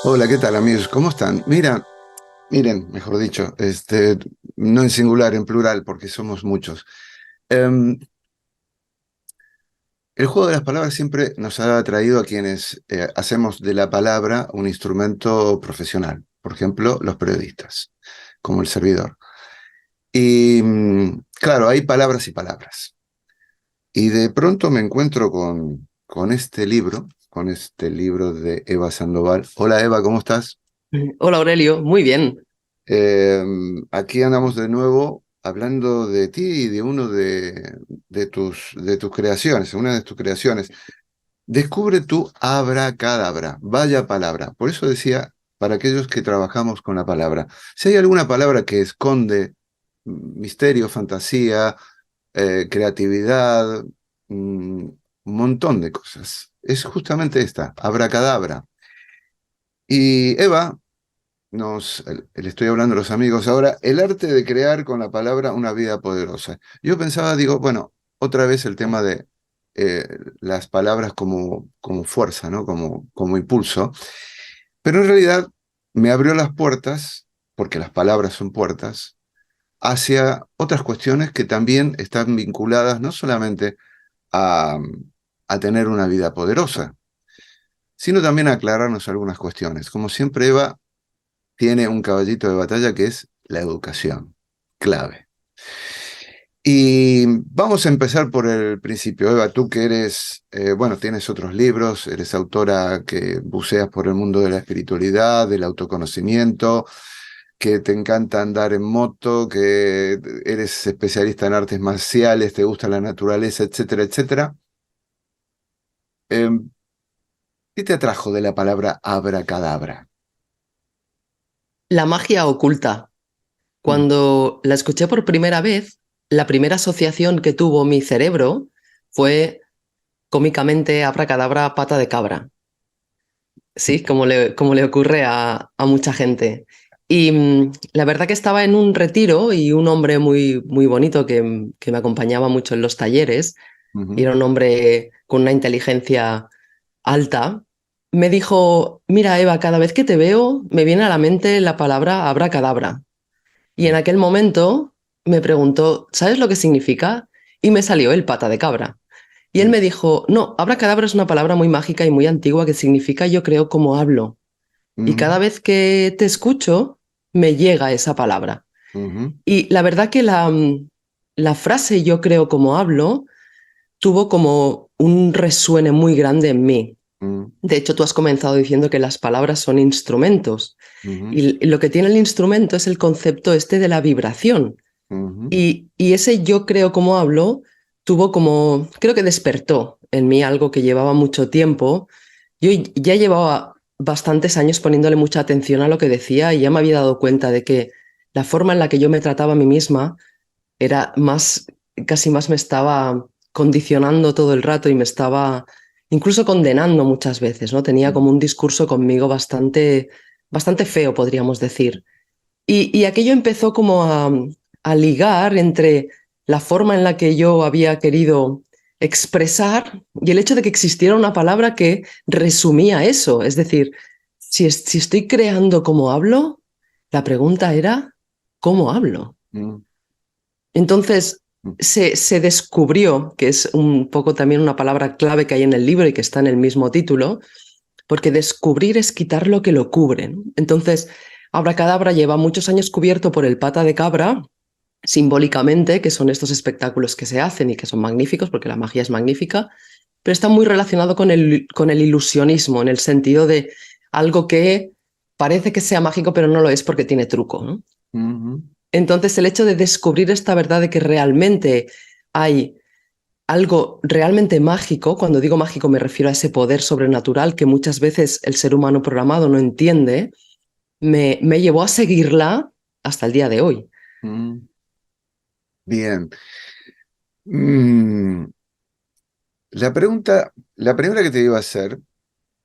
Hola, ¿qué tal amigos? ¿Cómo están? Miren, mejor dicho, no en singular, en plural, porque somos muchos. Em, el juego de las palabras siempre nos ha atraído a quienes hacemos de la palabra un instrumento profesional. Por ejemplo, los periodistas, como el servidor. Y claro, hay palabras y palabras. Y de pronto me encuentro con este libro de Eva Sandoval. Hola Eva, ¿cómo estás? Hola Aurelio, muy bien. Eh, Aquí andamos de nuevo hablando de ti y de uno de tus creaciones, una de tus creaciones. Descubre tu abracadabra, vaya palabra. Por eso decía, para aquellos que trabajamos con la palabra, si hay alguna palabra que esconde misterio, fantasía, creatividad, un montón de cosas, es justamente esta, abracadabra. Y Eva le estoy hablando a los amigos ahora, el arte de crear con la palabra una vida poderosa. Yo pensaba, digo, bueno, otra vez el tema de eh, las palabras como fuerza, ¿no? Como impulso, pero en realidad me abrió las puertas, porque las palabras son puertas, hacia otras cuestiones que también están vinculadas no solamente a, a tener una vida poderosa, sino también a aclararnos algunas cuestiones. Como siempre, Eva tiene un caballito de batalla que es la educación, clave. Y vamos a empezar por el principio. Eva, tú que eres, bueno, tienes otros libros, eres autora que buceas por el mundo de la espiritualidad, del autoconocimiento, que te encanta andar en moto, que eres especialista en artes marciales, te gusta la naturaleza, etcétera, etcétera. Eh, ¿Qué te atrajo de la palabra abracadabra? La magia oculta. Mm, Cuando la escuché por primera vez, la primera asociación que tuvo mi cerebro fue cómicamente abracadabra pata de cabra. Sí, como le ocurre a mucha gente. Y la verdad que estaba en un retiro y un hombre muy, muy bonito que me acompañaba mucho en los talleres, y ujú, era un hombre con una inteligencia alta, me dijo: mira, Eva, cada vez que te veo me viene a la mente la palabra abracadabra. Y en aquel momento me preguntó: ¿sabes lo que significa? Y me salió el pata de cabra. Y él mm, me dijo: no, abracadabra es una palabra muy mágica y muy antigua que significa yo creo como hablo. Y cada mm, vez que te escucho, me llega esa palabra. ujú, Y la verdad que la frase yo creo como hablo tuvo como un resuene muy grande en mí. mm, De hecho, tú has comenzado diciendo que las palabras son instrumentos. ujú, Y lo que tiene el instrumento es el concepto este de la vibración. ujú. Y ese yo creo como hablo tuvo como, creo que despertó en mí algo que llevaba mucho tiempo. Yo ya llevaba bastantes años poniéndole mucha atención a lo que decía y ya me había dado cuenta de que la forma en la que yo me trataba a mí misma era más, casi más me estaba condicionando todo el rato y me estaba incluso condenando muchas veces, ¿no? Tenía como un discurso conmigo bastante feo, podríamos decir. Y aquello empezó como a ligar entre la forma en la que yo había querido expresar y el hecho de que existiera una palabra que resumía eso. Es decir, si estoy creando como hablo, la pregunta era, ¿cómo hablo? Mm, Entonces mm, se descubrió, que es un poco también una palabra clave que hay en el libro y que está en el mismo título, porque descubrir es quitar lo que lo cubre, ¿no? Entonces, Abracadabra lleva muchos años cubierto por el pata de cabra, simbólicamente, que son estos espectáculos que se hacen y que son magníficos, porque la magia es magnífica, pero está muy relacionado con el ilusionismo, en el sentido de algo que parece que sea mágico, pero no lo es porque tiene truco, ¿no? ujú, Entonces, el hecho de descubrir esta verdad de que realmente hay algo realmente mágico, cuando digo mágico me refiero a ese poder sobrenatural que muchas veces el ser humano programado no entiende, me llevó a seguirla hasta el día de hoy. mm. Bien. Mm, la primera que te iba a hacer,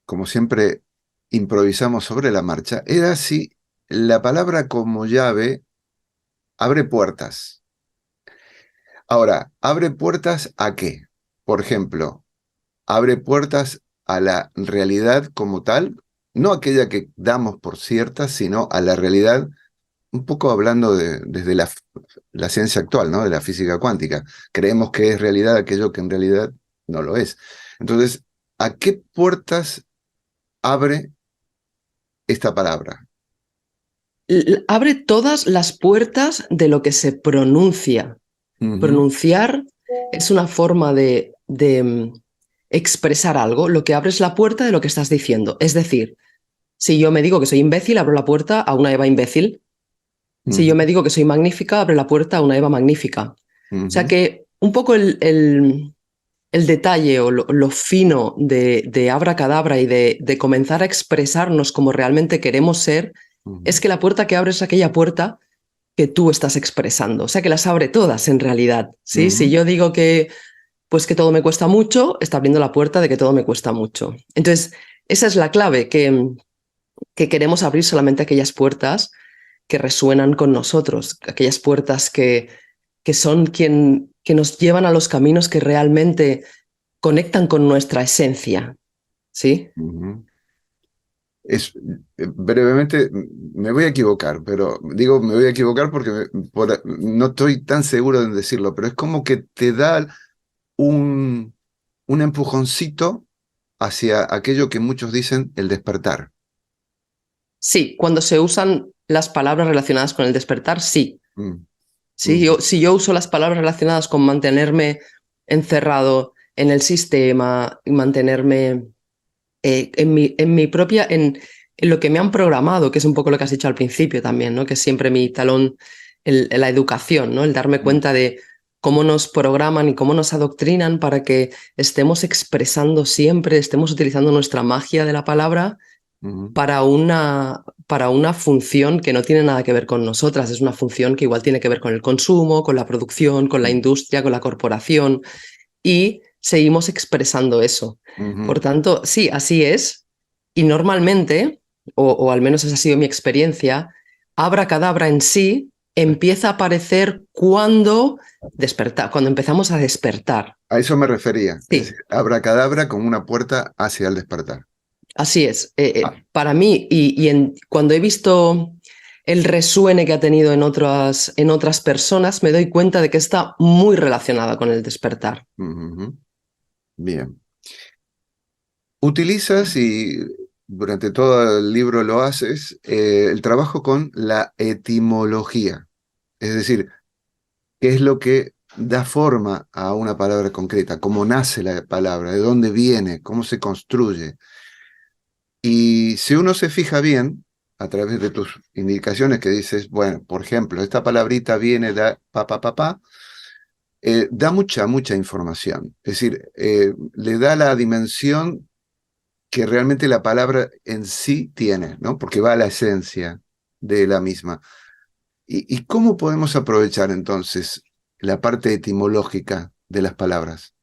como siempre improvisamos sobre la marcha, era si la palabra como llave abre puertas. Ahora, ¿abre puertas a qué? Por ejemplo, ¿abre puertas a la realidad como tal? no aquella que damos por cierta, sino a la realidad, un poco hablando desde la ciencia actual, ¿no? De la física cuántica. Creemos que es realidad aquello que en realidad no lo es. Entonces, ¿a qué puertas abre esta palabra? Abre todas las puertas de lo que se pronuncia. Ujú, Pronunciar es una forma de expresar algo. Lo que abre es la puerta de lo que estás diciendo. Es decir, si yo me digo que soy imbécil, abro la puerta a una Eva imbécil. Si yo ujú, me digo que soy magnífica, abre la puerta a una Eva magnífica. O sea ujú, que un poco el detalle o lo fino de Abracadabra y de comenzar a expresarnos como realmente queremos ser, es ujú, que la puerta que abres es aquella puerta que tú estás expresando. O sea que las abre todas en realidad. ¿Sí? Si ujú, yo digo que, pues que todo me cuesta mucho, está abriendo la puerta de que todo me cuesta mucho. Entonces, esa es la clave, que queremos abrir solamente aquellas puertas que resuenan con nosotros, aquellas puertas que son que nos llevan a los caminos que realmente conectan con nuestra esencia, ¿sí? ujú. Brevemente, me voy a equivocar, pero digo me voy a equivocar porque no estoy tan seguro de decirlo, pero es como que te da un, un empujoncito hacia aquello que muchos dicen el despertar. Sí, cuando se usan las palabras relacionadas con el despertar, sí. Mm, Sí, ujú, si yo uso las palabras relacionadas con mantenerme encerrado en el sistema, y mantenerme en mi propia, en lo que me han programado, que es un poco lo que has dicho al principio también, ¿no? Que es siempre mi talón, la educación, ¿no? El darme mm, cuenta de cómo nos programan y cómo nos adoctrinan para que estemos expresando siempre, estemos utilizando nuestra magia de la palabra ujú, para una función que no tiene nada que ver con nosotras, es una función que igual tiene que ver con el consumo, con la producción, con la mm, industria, con la corporación, y seguimos expresando eso. ujú. Por tanto, sí, así es. Y normalmente, o al menos esa ha sido mi experiencia, abracadabra en sí empieza a aparecer cuando empezamos a despertar. A eso me refería, es Sí, decir, abracadabra como una puerta hacia el despertar. así es. Ah, Para mí, cuando he visto el resuene que ha tenido en otras personas, me doy cuenta de que está muy relacionada con el despertar. ujú, bien. Utilizas y durante todo el libro lo haces, el trabajo con la etimología, es decir, qué es lo que da forma a una palabra concreta, cómo nace la palabra, de dónde viene, cómo se construye. Y si uno se fija bien, a través de tus indicaciones que dices, bueno, por ejemplo, esta palabrita viene de pa, da mucha información. Es decir, le da la dimensión que realmente la palabra en sí tiene, ¿no? Porque va a la esencia de la misma. ¿Y cómo podemos aprovechar entonces la parte etimológica de las palabras?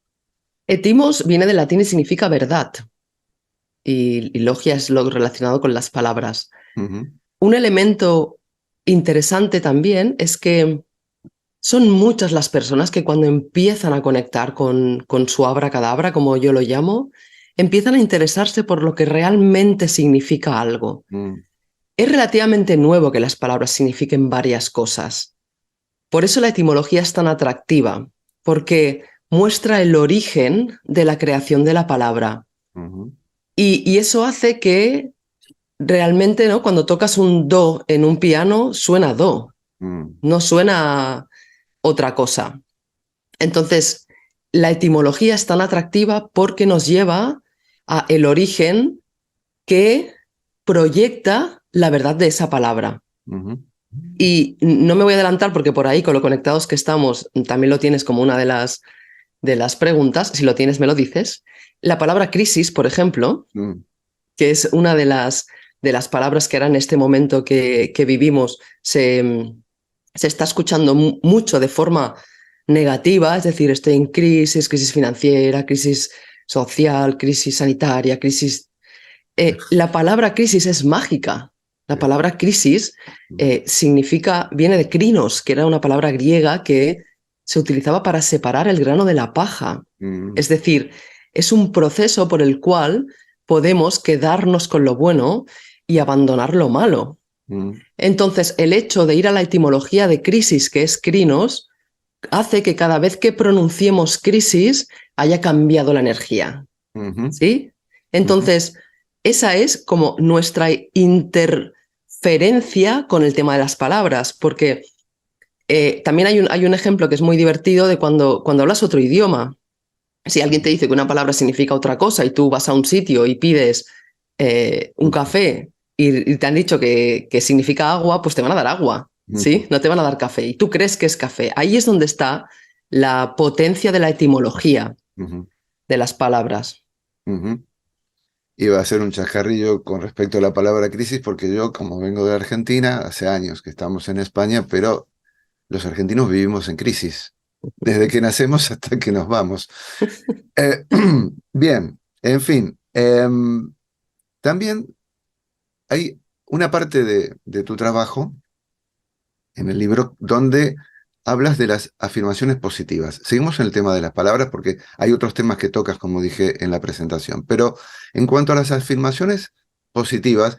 Etimos viene del latín y significa verdad, y logia es lo relacionado con las palabras. Ujú, Un elemento interesante también es que son muchas las personas que cuando empiezan a conectar con su abracadabra, como yo lo llamo, empiezan a interesarse por lo que realmente significa algo. mm, Es relativamente nuevo que las palabras signifiquen varias cosas. Por eso la etimología es tan atractiva, porque muestra el origen de la creación de la palabra. ujú, Y eso hace que realmente, ¿no? Cuando tocas un do en un piano, suena do, mm, no suena otra cosa. Entonces, la etimología es tan atractiva porque nos lleva a el origen que proyecta la verdad de esa palabra. ujú. Y no me voy a adelantar porque por ahí, con lo conectados que estamos, también lo tienes como una de las preguntas. Si lo tienes, me lo dices. La palabra crisis, por ejemplo, Mm, que es una de las palabras que ahora en este momento que vivimos se está escuchando mucho de forma negativa, es decir, estoy en crisis, crisis financiera, crisis social, crisis sanitaria, crisis... la palabra crisis es mágica. La sí, palabra crisis mm, viene de crinos, que era una palabra griega que se utilizaba para separar el grano de la paja. mm, Es decir, es un proceso por el cual podemos quedarnos con lo bueno y abandonar lo malo. Entonces, el hecho de ir a la etimología de crisis, que es crinos, hace que cada vez que pronunciemos crisis haya cambiado la energía. ¿Sí? Entonces, esa es como nuestra interferencia con el tema de las palabras, porque también hay un ejemplo que es muy divertido de cuando hablas otro idioma. Si alguien te dice que una palabra significa otra cosa y tú vas a un sitio y pides un café y te han dicho que significa agua, pues te van a dar agua, ¿sí? No te van a dar café. Y tú crees que es café. Ahí es donde está la potencia de la etimología de las palabras. Iba a hacer un chascarrillo con respecto a la palabra crisis, porque yo, como vengo de Argentina, hace años que estamos en España, pero los argentinos vivimos en crisis, desde que nacemos hasta que nos vamos. Bien, en fin. También hay una parte de tu trabajo en el libro donde hablas de las afirmaciones positivas. Seguimos en el tema de las palabras porque hay otros temas que tocas, como dije en la presentación. Pero en cuanto a las afirmaciones positivas,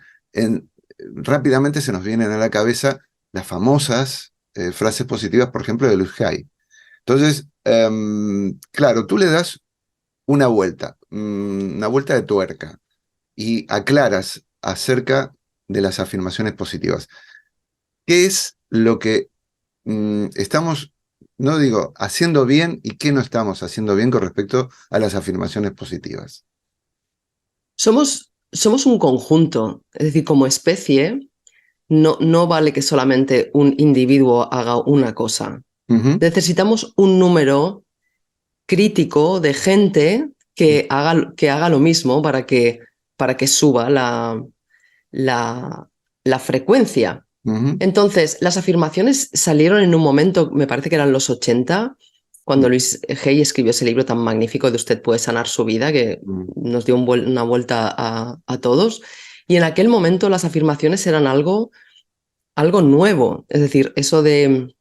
rápidamente se nos vienen a la cabeza las famosas frases positivas, por ejemplo, de Luis Hay. Entonces, claro, tú le das una vuelta de tuerca y aclaras acerca de las afirmaciones positivas. ¿Qué es lo que estamos, no digo, haciendo bien y qué no estamos haciendo bien con respecto a las afirmaciones positivas? Somos un conjunto, es decir, como especie, no vale que solamente un individuo haga una cosa. Necesitamos un número crítico de gente que haga lo mismo para que suba la frecuencia. Entonces, las afirmaciones salieron en un momento, me parece que eran los 80, cuando Luis Hay escribió ese libro tan magnífico de Usted puede sanar su vida, que nos dio una vuelta a todos. Y en aquel momento las afirmaciones eran algo nuevo. Es decir, eso de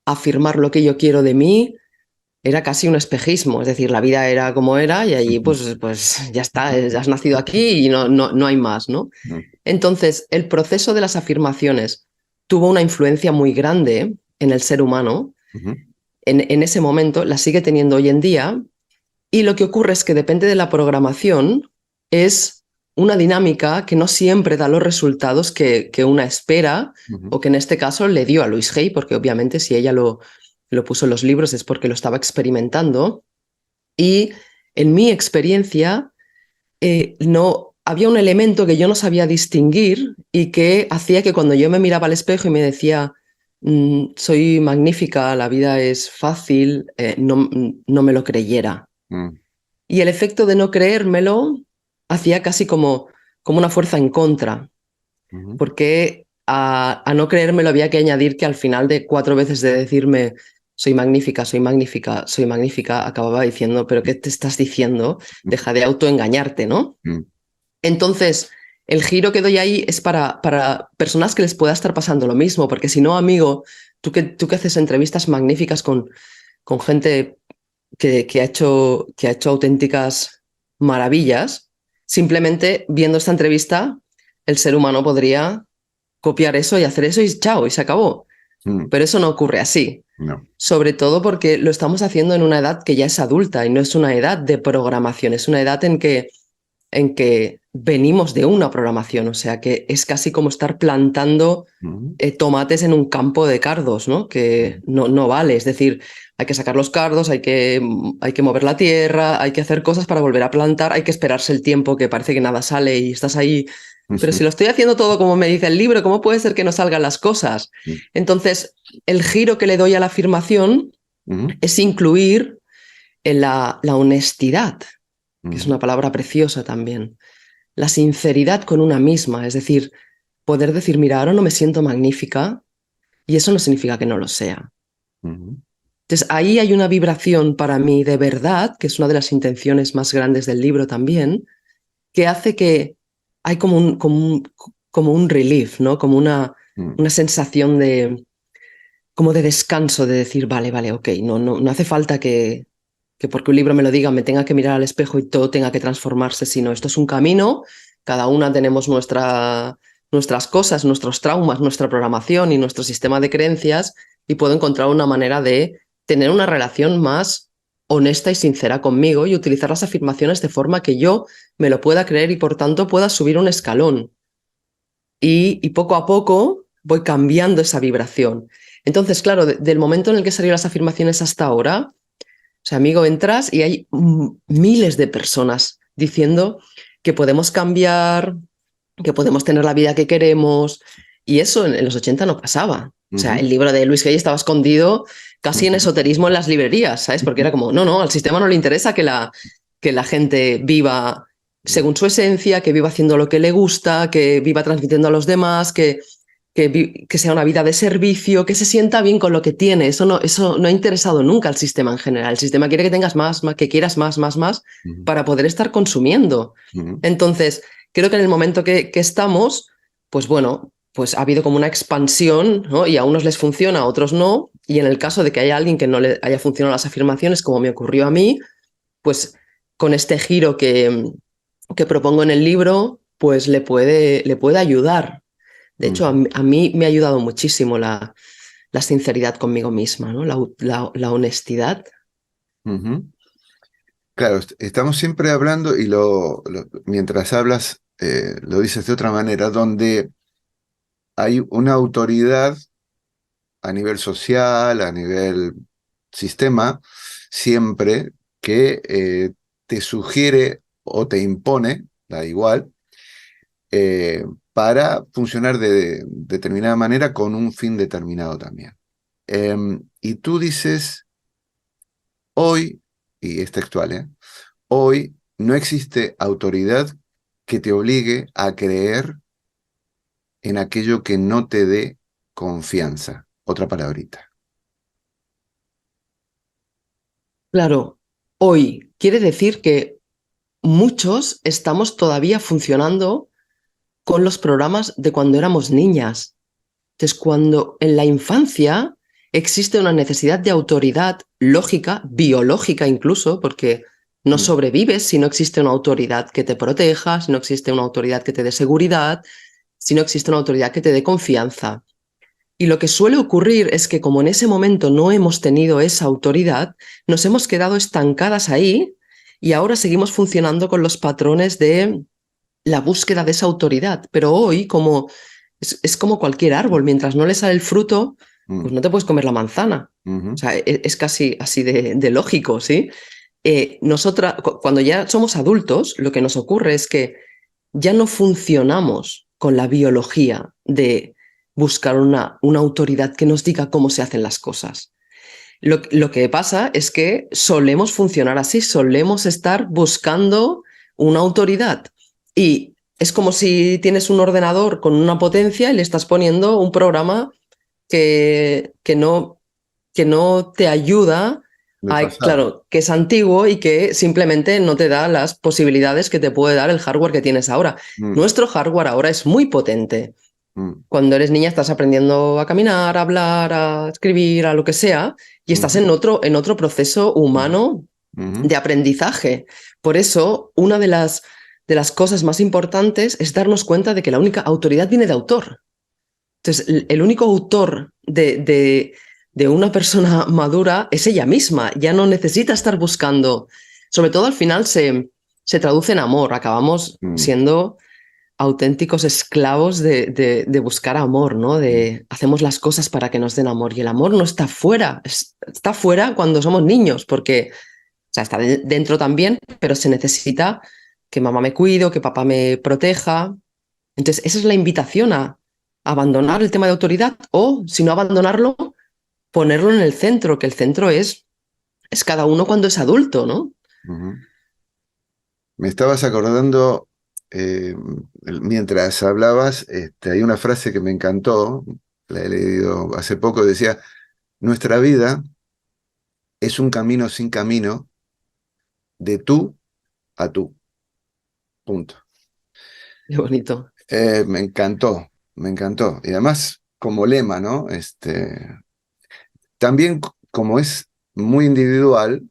afirmar lo que yo quiero de mí era casi un espejismo. Es decir, la vida era como era y allí pues ya está, ya has nacido aquí y no hay más, ¿no? Entonces, el proceso de las afirmaciones tuvo una influencia muy grande en el ser humano. En ese momento, la sigue teniendo hoy en día. Y lo que ocurre es que depende de la programación, es una dinámica que no siempre da los resultados que una espera, o que en este caso le dio a Louise Hay, porque obviamente si ella lo puso en los libros es porque lo estaba experimentando. Y en mi experiencia, no había un elemento que yo no sabía distinguir y que hacía que cuando yo me miraba al espejo y me decía soy magnífica, la vida es fácil, no me lo creyera. Y el efecto de no creérmelo hacía casi como una fuerza en contra, porque a no creérmelo había que añadir que al final de 4 veces de decirme soy magnífica, soy magnífica, soy magnífica, acababa diciendo, pero ¿qué te estás diciendo? Deja de autoengañarte, ¿no? Entonces, el giro que doy ahí es para personas que les pueda estar pasando lo mismo, porque si no, amigo, tú que haces entrevistas magníficas con gente que ha hecho auténticas maravillas, simplemente viendo esta entrevista, el ser humano podría copiar eso y hacer eso y chao, y se acabó. Pero eso no ocurre así. No. Sobre todo porque lo estamos haciendo en una edad que ya es adulta y no es una edad de programación, es una edad en que venimos de una programación, o sea que es casi como estar plantando tomates en un campo de cardos, ¿no? Que no vale, es decir, hay que sacar los cardos, hay que mover la tierra, hay que hacer cosas para volver a plantar, hay que esperarse el tiempo que parece que nada sale y estás ahí. Pero si lo estoy haciendo todo como me dice el libro, ¿cómo puede ser que no salgan las cosas? Entonces, el giro que le doy a la afirmación es incluir en la honestidad, que es una palabra preciosa también. La sinceridad con una misma, es decir, poder decir, mira, ahora no me siento magnífica y eso no significa que no lo sea. Entonces, ahí hay una vibración para mí de verdad, que es una de las intenciones más grandes del libro también, que hace que hay como un relief, ¿no? Como una sensación como de descanso, de decir, vale, ok, no hace falta que que porque un libro me lo diga me tenga que mirar al espejo y todo tenga que transformarse, sino esto es un camino, cada una tenemos nuestras cosas, nuestros traumas, nuestra programación y nuestro sistema de creencias y puedo encontrar una manera de tener una relación más honesta y sincera conmigo y utilizar las afirmaciones de forma que yo me lo pueda creer y por tanto pueda subir un escalón. Y poco a poco voy cambiando esa vibración. Entonces, claro, del momento en el que salieron las afirmaciones hasta ahora, o sea, amigo, entras y hay miles de personas diciendo que podemos cambiar, que podemos tener la vida que queremos. Y eso en los 80 no pasaba. O sea, el libro de Luis Hay estaba escondido casi en esoterismo en las librerías, ¿sabes? Porque era como, no, al sistema no le interesa que la gente viva según su esencia, que viva haciendo lo que le gusta, que viva transmitiendo a los demás, que sea una vida de servicio, que se sienta bien con lo que tiene. Eso no ha interesado nunca al sistema en general. El sistema quiere que tengas más, que quieras más, para poder estar consumiendo. Entonces, creo que en el momento que estamos, pues bueno, pues ha habido como una expansión, ¿no? Y a unos les funciona, a otros no. Y en el caso de que haya alguien que no le haya funcionado las afirmaciones, como me ocurrió a mí, pues con este giro que propongo en el libro, pues le puede ayudar. De hecho, a mí me ha ayudado muchísimo la sinceridad conmigo misma, ¿no? La honestidad. Claro, estamos siempre hablando y mientras hablas lo dices de otra manera, donde hay una autoridad a nivel social, a nivel sistema, siempre que te sugiere o te impone, da igual, para funcionar de determinada manera con un fin determinado también. Y tú dices, hoy, y es textual, hoy no existe autoridad que te obligue a creer en aquello que no te dé confianza. Otra palabrita. Claro, hoy quiere decir que muchos estamos todavía funcionando con los programas de cuando éramos niñas. Entonces, cuando en la infancia existe una necesidad de autoridad lógica, biológica incluso, porque no sobrevives si no existe una autoridad que te proteja, si no existe una autoridad que te dé seguridad, si no existe una autoridad que te dé confianza. Y lo que suele ocurrir es que como en ese momento no hemos tenido esa autoridad, nos hemos quedado estancadas ahí y ahora seguimos funcionando con los patrones de la búsqueda de esa autoridad. Pero hoy, como es como cualquier árbol, mientras no le sale el fruto, pues no te puedes comer la manzana. O sea, es casi así de lógico, ¿sí? Cuando ya somos adultos, lo que nos ocurre es que ya no funcionamos con la biología de buscar una autoridad que nos diga cómo se hacen las cosas. Lo que pasa es que solemos funcionar así, solemos estar buscando una autoridad. Y es como si tienes un ordenador con una potencia y le estás poniendo un programa que no te ayuda Del pasado. claro, que es antiguo y que simplemente no te da las posibilidades que te puede dar el hardware que tienes ahora. Mm, Nuestro hardware ahora es muy potente. mm, Cuando eres niña estás aprendiendo a caminar, a hablar, a escribir, a lo que sea, y estás mm, en otro proceso humano mm, de aprendizaje. Por eso, una de las cosas más importantes es darnos cuenta de que la única autoridad viene de autor. Entonces, el único autor de una persona madura es ella misma, ya no necesita estar buscando. Sobre todo al final se traduce en amor, acabamos mm, siendo auténticos esclavos de buscar amor, ¿no? mm, Hacemos las cosas para que nos den amor y el amor no está fuera, está fuera cuando somos niños, porque, o sea, está dentro también, pero se necesita que mamá me cuide, que papá me proteja. Entonces, esa es la invitación a abandonar el tema de autoridad o, si no abandonarlo, ponerlo en el centro, que el centro es cada uno cuando es adulto, ¿no? mm. Me estabas acordando, mientras hablabas, hay una frase que me encantó, la he leído hace poco, decía, nuestra vida es un camino sin camino de tú a tú. Punto. Qué bonito. Me encantó, me encantó. Y además, como lema, ¿no? También como es muy individual,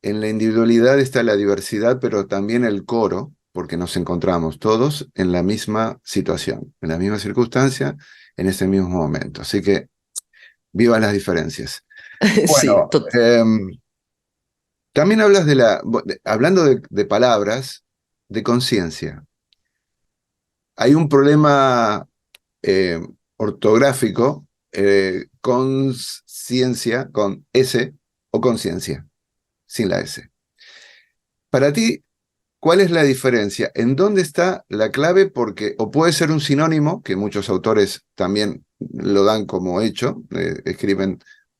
en la individualidad está la diversidad, pero también el coro, porque nos encontramos todos en la misma situación, en la misma circunstancia, en ese mismo momento. Así que viva las diferencias. Sí, Bueno, también hablas hablando de palabras, de conciencia. Hay un problema eh, ortográfico, conciencia, con S o conciencia, sin la S. Para ti, ¿cuál es la diferencia? ¿En dónde está la clave? Porque o puede ser un sinónimo, que muchos autores también lo dan como hecho,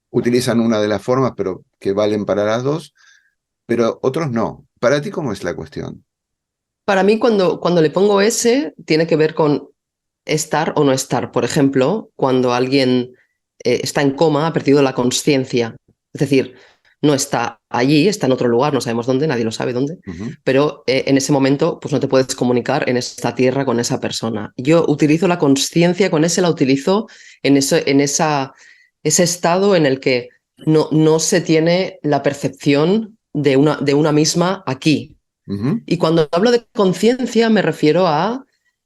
utilizan una de las formas, pero que valen para las dos, pero otros no. ¿Para ti cómo es la cuestión? para mí cuando le pongo ese, tiene que ver con estar o no estar. Por ejemplo, cuando alguien está en coma, ha perdido la conciencia. Es decir, no está allí, está en otro lugar, no sabemos dónde, nadie lo sabe dónde, Ujú, pero en ese momento pues no te puedes comunicar en esta tierra con esa persona. Yo utilizo la conciencia, con ese la utilizo ese estado en el que no se tiene la percepción de una misma aquí. ujú, Y cuando hablo de conciencia me refiero a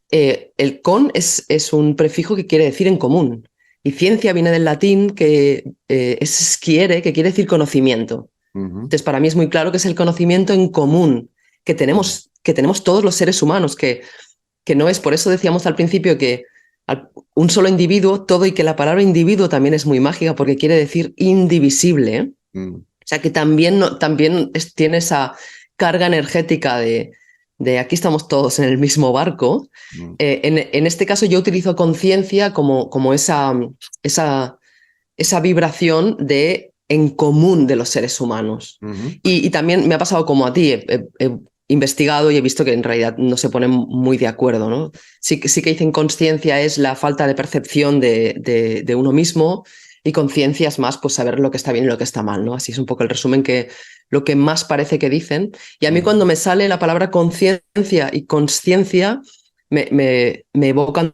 el con es un prefijo que quiere decir en común. Y ciencia viene del latín que que quiere decir conocimiento. ujú, Entonces, para mí es muy claro que es el conocimiento en común que tenemos todos los seres humanos, que no es, por eso decíamos al principio que un solo individuo, todo, y que la palabra individuo también es muy mágica porque quiere decir indivisible. ¿Eh? ujú, O sea que también, también tiene esa carga energética de aquí estamos todos en el mismo barco. ujú, En este caso yo utilizo conciencia como esa, esa vibración de en común de los seres humanos. ujú, Y también me ha pasado como a ti, he investigado y he visto que en realidad no se ponen muy de acuerdo, ¿no? Sí que dicen conciencia es la falta de percepción de uno mismo y conciencia es más pues saber lo que está bien y lo que está mal, ¿no? Así es un poco el resumen que lo que más parece que dicen. Y a mí ujú, cuando me sale la palabra conciencia y consciencia, me evocan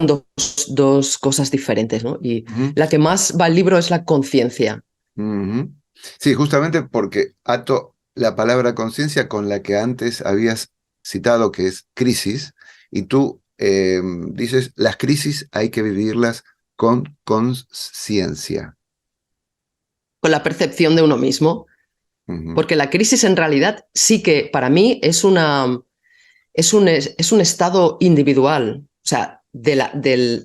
dos cosas diferentes, ¿no? Y ujú, la que más va al libro es la conciencia. ujú. Sí, justamente porque ato la palabra conciencia con la que antes habías citado, que es crisis, y tú dices, las crisis hay que vivirlas con conciencia. Con la percepción de uno mismo, Ujú, porque la crisis en realidad sí que para mí es un estado individual, o sea,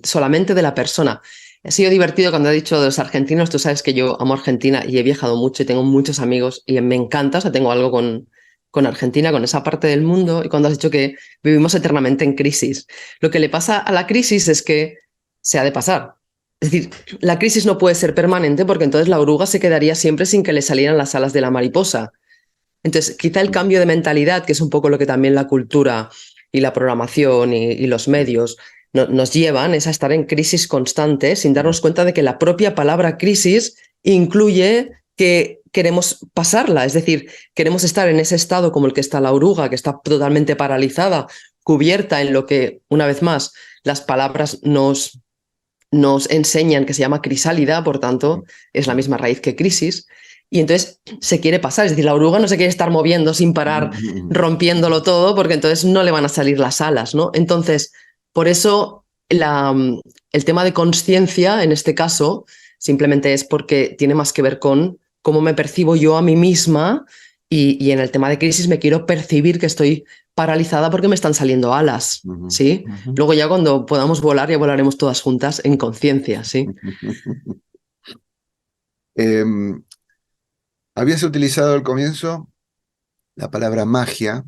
solamente de la persona. Ha sido divertido cuando he dicho de los argentinos, tú sabes que yo amo Argentina y he viajado mucho y tengo muchos amigos y me encanta, o sea, tengo algo con Argentina, con esa parte del mundo, y cuando has dicho que vivimos eternamente en crisis. Lo que le pasa a la crisis es que se ha de pasar. Es decir, la crisis no puede ser permanente porque entonces la oruga se quedaría siempre sin que le salieran las alas de la mariposa. Entonces, quizá el cambio de mentalidad, que es un poco lo que también la cultura y la programación y los medios nos llevan, es a estar en crisis constante sin darnos cuenta de que la propia palabra crisis incluye que queremos pasarla, es decir, queremos estar en ese estado como el que está la oruga, que está totalmente paralizada, cubierta en lo que, una vez más, las palabras nos enseñan que se llama crisálida, por tanto, es la misma raíz que crisis. Y entonces se quiere pasar, es decir, la oruga no se quiere estar moviendo sin parar, rompiéndolo todo, porque entonces no le van a salir las alas, ¿no? Entonces, por eso el tema de conciencia, en este caso, simplemente es porque tiene más que ver con cómo me percibo yo a mí misma y en el tema de crisis me quiero percibir que estoy paralizada porque me están saliendo alas, ujú, ¿sí? ujú. Luego ya cuando podamos volar, ya volaremos todas juntas en conciencia, ¿sí? Em, habías utilizado al comienzo la palabra magia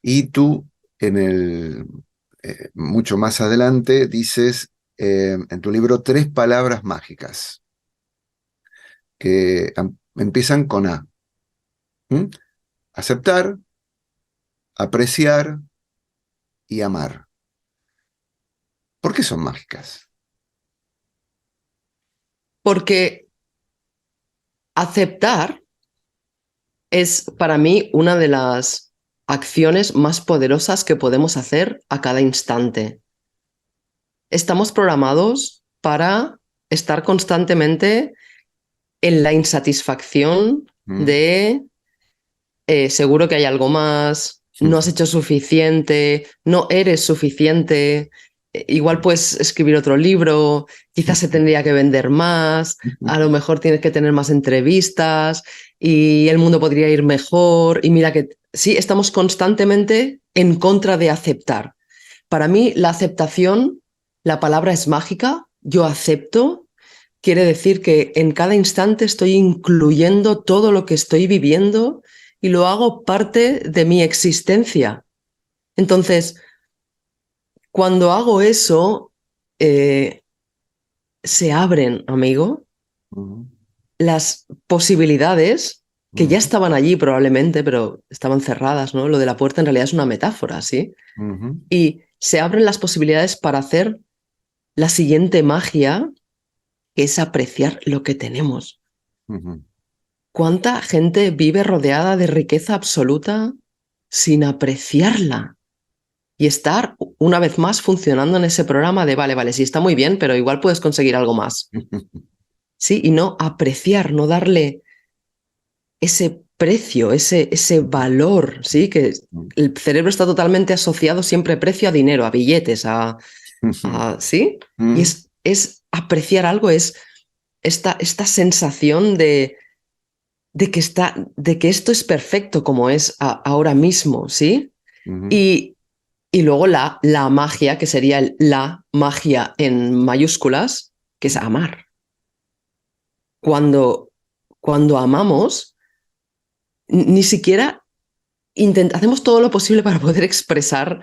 y tú mucho más adelante dices en tu libro tres palabras mágicas que empiezan con A. ¿M? Aceptar, apreciar y amar. ¿Por qué son mágicas? Porque aceptar es para mí una de las acciones más poderosas que podemos hacer a cada instante. Estamos programados para estar constantemente en la insatisfacción ¿M? de seguro que hay algo más, no has hecho suficiente, no eres suficiente, igual puedes escribir otro libro, quizás se tendría que vender más, a lo mejor tienes que tener más entrevistas y el mundo podría ir mejor. Y mira que sí, estamos constantemente en contra de aceptar. Para mí, la aceptación, la palabra es mágica, yo acepto. Quiere decir que en cada instante estoy incluyendo todo lo que estoy viviendo y lo hago parte de mi existencia. Entonces, cuando hago eso, eh, se abren, amigo, Ujú, las posibilidades que ya ujú, estaban allí probablemente, pero estaban cerradas, ¿no? Lo de la puerta en realidad es una metáfora, ¿sí? ujú, Y se abren las posibilidades para hacer la siguiente magia, que es apreciar lo que tenemos. ujú, ¿Cuánta gente vive rodeada de riqueza absoluta sin apreciarla? Y estar una vez más funcionando en ese programa de, vale, vale, sí está muy bien, pero igual puedes conseguir algo más. Sí, y no apreciar, no darle ese precio, ese valor, sí, que el cerebro está totalmente asociado siempre precio a dinero, a billetes, ¿sí? Y ujú, es apreciar algo, es esta sensación de que esto es perfecto como es ahora mismo, ¿sí? ujú, Y, y luego la magia, que sería la magia en mayúsculas, que es ujú, amar. Cuando, cuando amamos, ni siquiera hacemos todo lo posible para poder expresar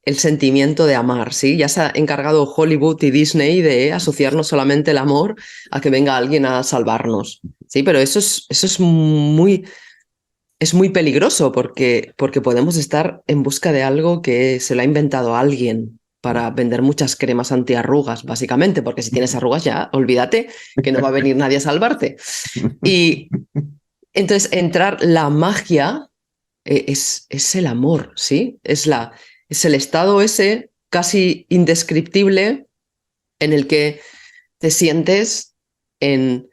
el sentimiento de amar, ¿sí? Ya se ha encargado Hollywood y Disney de asociarnos solamente el amor a que venga alguien a salvarnos, ¿sí? Pero eso es muy peligroso porque podemos estar en busca de algo que se lo ha inventado alguien para vender muchas cremas antiarrugas, básicamente, porque si tienes arrugas ya, olvídate que no va a venir nadie a salvarte. Y entonces entrar la magia es el amor, ¿sí? Es el estado ese casi indescriptible en el que te sientes en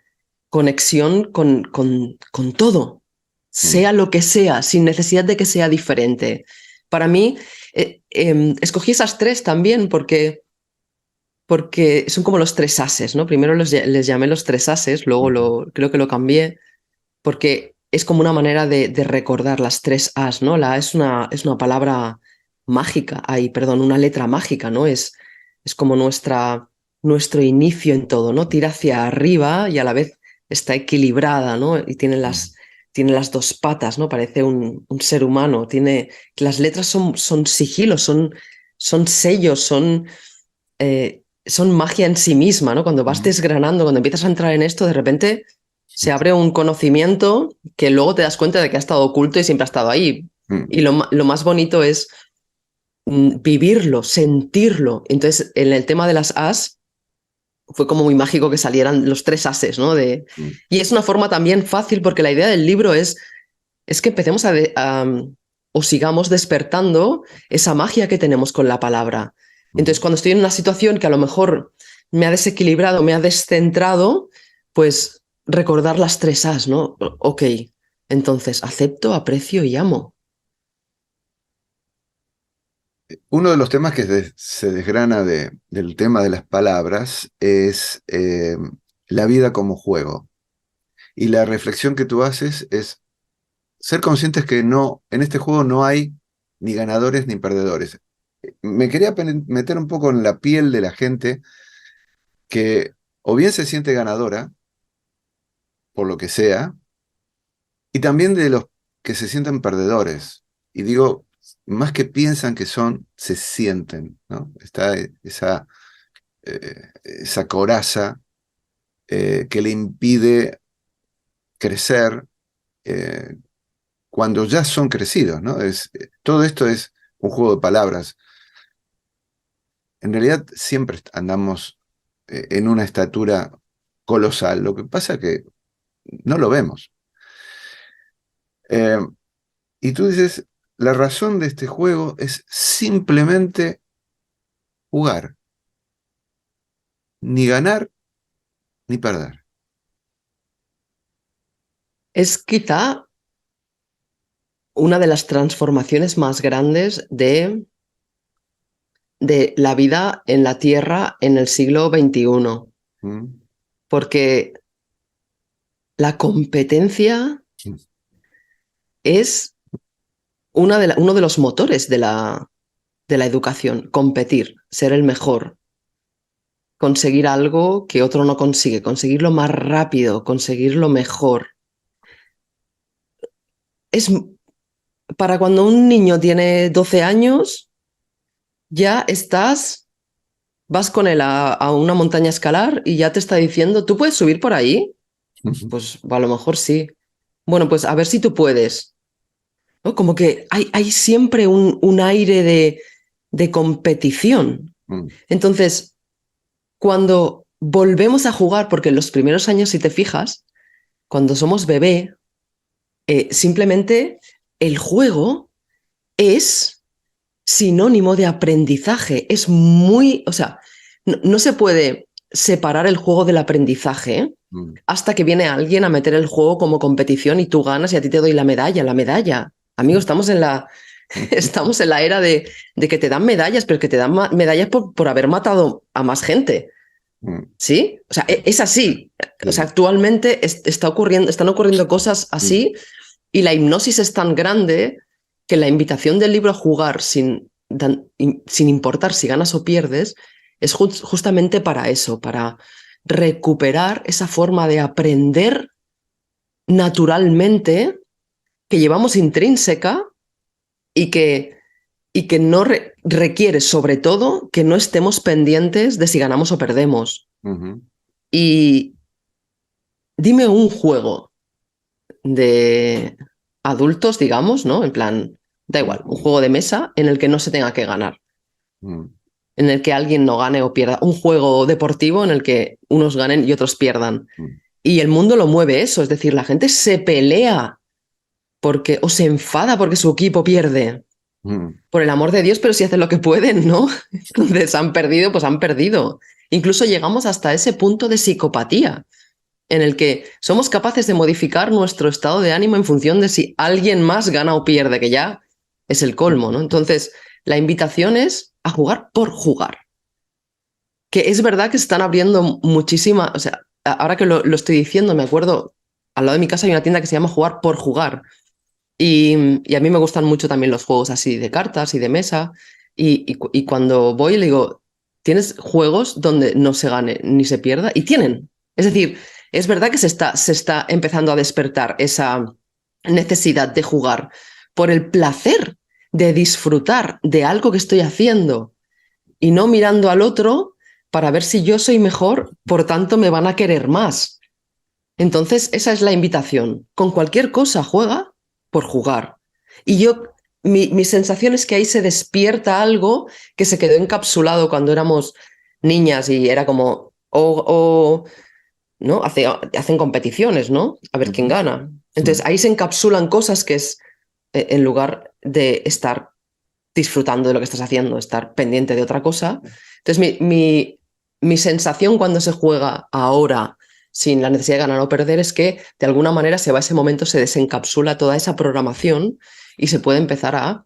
conexión con todo, sea lo que sea, sin necesidad de que sea diferente. Para mí, escogí esas tres también porque son como los tres ases, ¿no? Primero les llamé los tres ases, luego creo que lo cambié, porque es como una manera de recordar las tres as, ¿no? La A es una palabra mágica, ay, perdón, una letra mágica, ¿no? Es como nuestro inicio en todo, ¿no? Tira hacia arriba y a la vez está equilibrada, ¿no? Y tiene las dos patas, ¿no? Parece un ser humano. Las letras son sigilos, son sellos, son magia en sí misma, ¿no? Cuando vas ujú, desgranando, cuando empiezas a entrar en esto, de repente se abre un conocimiento que luego te das cuenta de que ha estado oculto y siempre ha estado ahí. ujú, Y lo más bonito es vivirlo, sentirlo. Entonces, en el tema de las as, fue como muy mágico que salieran los tres ases, ¿no? ujú, Y es una forma también fácil porque la idea del libro es que empecemos o sigamos despertando esa magia que tenemos con la palabra. Entonces, ujú. cuando estoy en una situación que a lo mejor me ha desequilibrado, me ha descentrado, pues recordar las tres As, ¿no? Ok, entonces acepto, aprecio y amo. Uno de los temas que se desgrana del tema de las palabras es la vida como juego. Y la reflexión que tú haces es ser conscientes que no, en este juego no hay ni ganadores ni perdedores. Me quería meter un poco en la piel de la gente que o bien se siente ganadora, por lo que sea, y también de los que se sienten perdedores. Y digo, más que piensan que son, se sienten, ¿no? Está esa coraza que le impide crecer cuando ya son crecidos, ¿no? Todo esto es un juego de palabras. En realidad siempre andamos en una estatura colosal. Lo que pasa es que no lo vemos. Eh, y tú dices, la razón de este juego es simplemente jugar, ni ganar ni perder. Es quizá una de las transformaciones más grandes de la vida en la Tierra en el siglo XXI, ¿Mm? porque la competencia es uno de los motores de la educación, competir, ser el mejor, conseguir algo que otro no consigue, conseguirlo más rápido, conseguirlo mejor. Es para cuando un niño tiene 12 años, ya vas con él a una montaña a escalar y ya te está diciendo, ¿tú puedes subir por ahí? Pues a lo mejor sí. Bueno, pues a ver si tú puedes, ¿no? Como que hay siempre un aire de competición. Mm, Entonces, cuando volvemos a jugar, porque en los primeros años, si te fijas, cuando somos bebé, simplemente el juego es sinónimo de aprendizaje. Es muy, o sea, no se puede separar el juego del aprendizaje, ¿eh? mm. Hasta que viene alguien a meter el juego como competición y tú ganas y a ti te doy la medalla, la medalla. Amigo, estamos en la era de que te dan medallas, pero que te dan medallas por haber matado a más gente. Mm, ¿Sí? O sea, es así. O sea, sí. actualmente están ocurriendo cosas Mm, así y la hipnosis es tan grande que la invitación del libro a jugar sin importar si ganas o pierdes es justamente para eso, para recuperar esa forma de aprender naturalmente que llevamos intrínseca y que no requiere sobre todo que no estemos pendientes de si ganamos o perdemos. ujú. Y dime un juego de adultos, digamos, ¿no? En plan, da igual, un Mm, juego de mesa en el que no se tenga que ganar, mm, en el que alguien no gane o pierda, un juego deportivo en el que unos ganen y otros pierdan. mm, Y el mundo lo mueve eso, es decir, la gente se pelea porque o se enfada porque su equipo pierde. mm, Por el amor de Dios, pero si hacen lo que pueden, ¿no? Entonces han perdido, pues han perdido. Incluso llegamos hasta ese punto de psicopatía en el que somos capaces de modificar nuestro estado de ánimo en función de si alguien más gana o pierde, que ya es el colmo, ¿no? Entonces, la invitación es a jugar por jugar. Que es verdad que se están abriendo muchísimas, o sea, ahora que lo estoy diciendo, me acuerdo, al lado de mi casa hay una tienda que se llama Jugar por Jugar. Y a mí me gustan mucho también los juegos así de cartas y de mesa. Y cuando voy le digo, ¿tienes juegos donde no se gane ni se pierda? Y tienen. Es decir, es verdad que se está empezando a despertar esa necesidad de jugar por el placer de disfrutar de algo que estoy haciendo y no mirando al otro para ver si yo soy mejor, por tanto me van a querer más. Entonces, esa es la invitación. Con cualquier cosa juega por jugar. Y mi sensación es que ahí se despierta algo que se quedó encapsulado cuando éramos niñas y era como, ¿no? Hacen competiciones, ¿no? A ver quién ujú, gana. mm, Entonces, ahí se encapsulan cosas que es, en lugar de estar disfrutando de lo que estás haciendo, estar pendiente de otra cosa. Entonces, mi sensación cuando se juega ahora sin la necesidad de ganar o perder es que de alguna manera se va a ese momento, se desencapsula toda esa programación y se puede empezar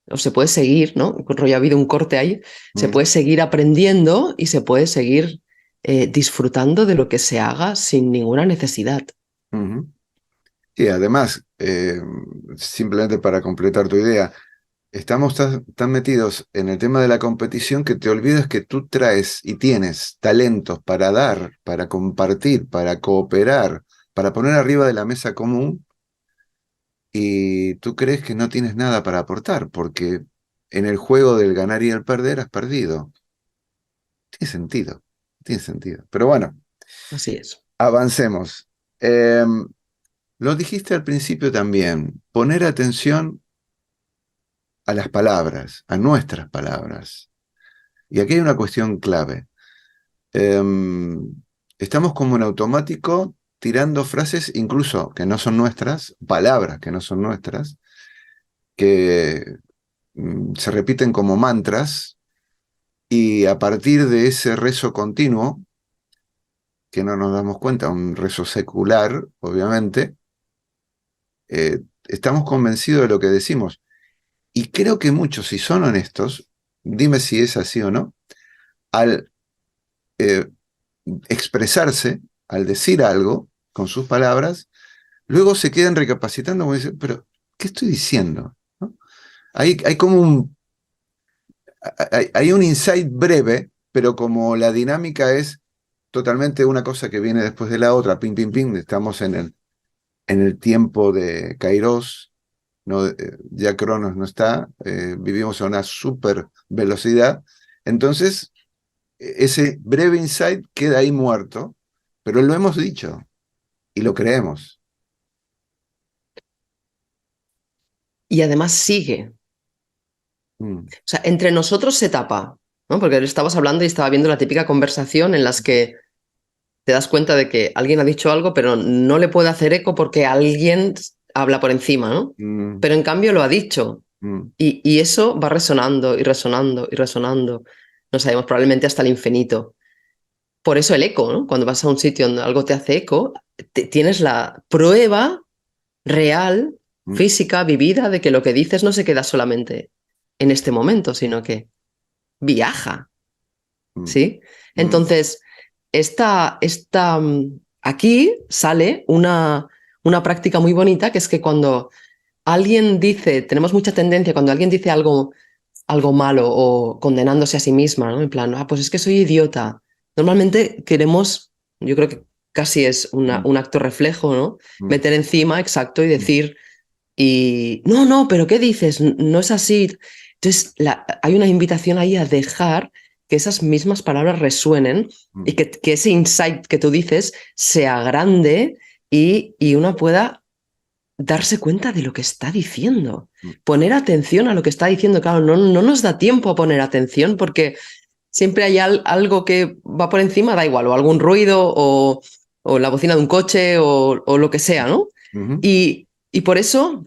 o se puede seguir, ¿no? Rollo ha habido un corte ahí, se mm, puede seguir aprendiendo y se puede seguir disfrutando de lo que se haga sin ninguna necesidad. ujú. Y además, simplemente para completar tu idea, estamos tan metidos en el tema de la competición que te olvidas que tú traes y tienes talentos para dar, para compartir, para cooperar, para poner arriba de la mesa común y tú crees que no tienes nada para aportar porque en el juego del ganar y el perder has perdido. Tiene sentido, tiene sentido. Pero bueno, Así es. avancemos. Lo dijiste al principio también, poner atención a las palabras, a nuestras palabras. Y aquí hay una cuestión clave. Em, Estamos como en automático tirando frases incluso que no son nuestras, palabras que no son nuestras, que se repiten como mantras y a partir de ese rezo continuo, que no nos damos cuenta, un rezo secular, obviamente, estamos convencidos de lo que decimos. Y creo que muchos, si son honestos, dime si es así o no, al eh, expresarse, al decir algo con sus palabras, luego se quedan recapacitando como dicen, pero ¿qué estoy diciendo? ¿No? Hay como hay un insight breve, pero como la dinámica es totalmente una cosa que viene después de la otra, ping, ping, ping, estamos en el tiempo de Kairos, no, ya Cronos no está, vivimos a una super velocidad, entonces ese breve insight queda ahí muerto, pero lo hemos dicho y lo creemos. Y además sigue. Mm, O sea, entre nosotros se tapa, ¿no? Porque estabas hablando y estaba viendo la típica conversación en las que te das cuenta de que alguien ha dicho algo, pero no le puede hacer eco porque alguien habla por encima, ¿no? mm, Pero en cambio lo ha dicho. mm, Y eso va resonando y resonando y resonando. No sabemos, probablemente hasta el infinito. Por eso el eco, ¿no? Cuando vas a un sitio donde algo te hace eco, tienes la prueba real, mm, física, vivida, de que lo que dices no se queda solamente en este momento, sino que viaja, mm, ¿sí? mm, Entonces, aquí sale una práctica muy bonita, que es que cuando alguien dice, tenemos mucha tendencia, cuando alguien dice algo malo o condenándose a sí misma, ¿no? En plan, pues es que soy idiota. Normalmente queremos, yo creo que casi es mm, un acto reflejo, ¿no? mm, Meter encima, exacto, y mm, decir, y no, no, pero ¿qué dices? No es así. Entonces, hay una invitación ahí a dejar que esas mismas palabras resuenen y mm, que ese insight que tú dices sea grande y uno pueda darse cuenta de lo que está diciendo, mm, poner atención a lo que está diciendo. Claro, no nos da tiempo a poner atención porque siempre hay algo que va por encima, da igual, o algún ruido o la bocina de un coche o lo que sea, ¿no? ujú, Y por eso,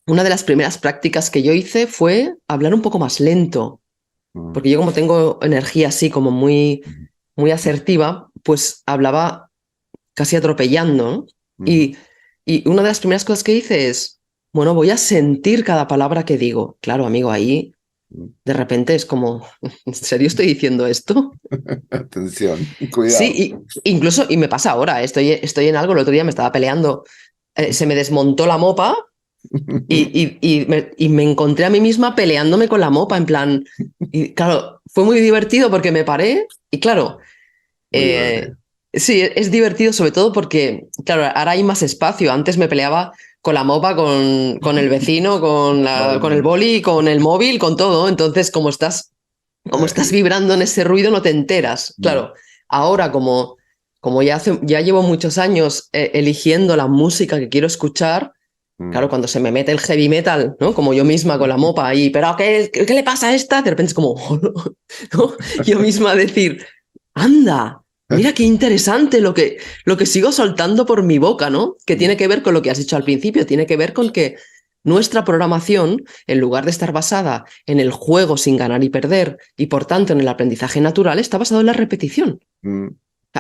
una de las primeras prácticas que yo hice fue hablar un poco más lento, mm, porque yo como tengo energía así como muy asertiva, pues hablaba casi atropellando, ¿no? ujú, Y, y una de las primeras cosas que hice es, bueno, voy a sentir cada palabra que digo. Claro, amigo, ahí mm. de repente es como, ¿en serio estoy diciendo esto? Atención, Sí, cuidado. incluso, y me pasa ahora, estoy en algo, el otro día me estaba peleando, se me desmontó la mopa y me encontré a mí misma peleándome con la mopa, en plan, y claro, fue muy divertido porque me paré y claro, Muy eh, divertido. sí, es divertido sobre todo porque, claro, ahora hay más espacio. Antes me peleaba con la mopa, con el vecino, con el Bueno, boli, con el móvil, con todo. Entonces, como estás ahí, vibrando en ese ruido, no te enteras. mm, Claro, ahora como ya llevo muchos años eligiendo la música que quiero escuchar, claro, mm. cuando se me mete el heavy metal, ¿no? Como yo misma con la mopa ahí, pero ¿qué le pasa a esta? De repente es como, ¿no? Yo misma decir, anda, mira qué interesante lo que sigo soltando por mi boca, ¿no? Que tiene que ver con lo que has dicho al principio, tiene que ver con que nuestra programación, en lugar de estar basada en el juego sin ganar y perder, y por tanto en el aprendizaje natural, está basado en la repetición. Mm,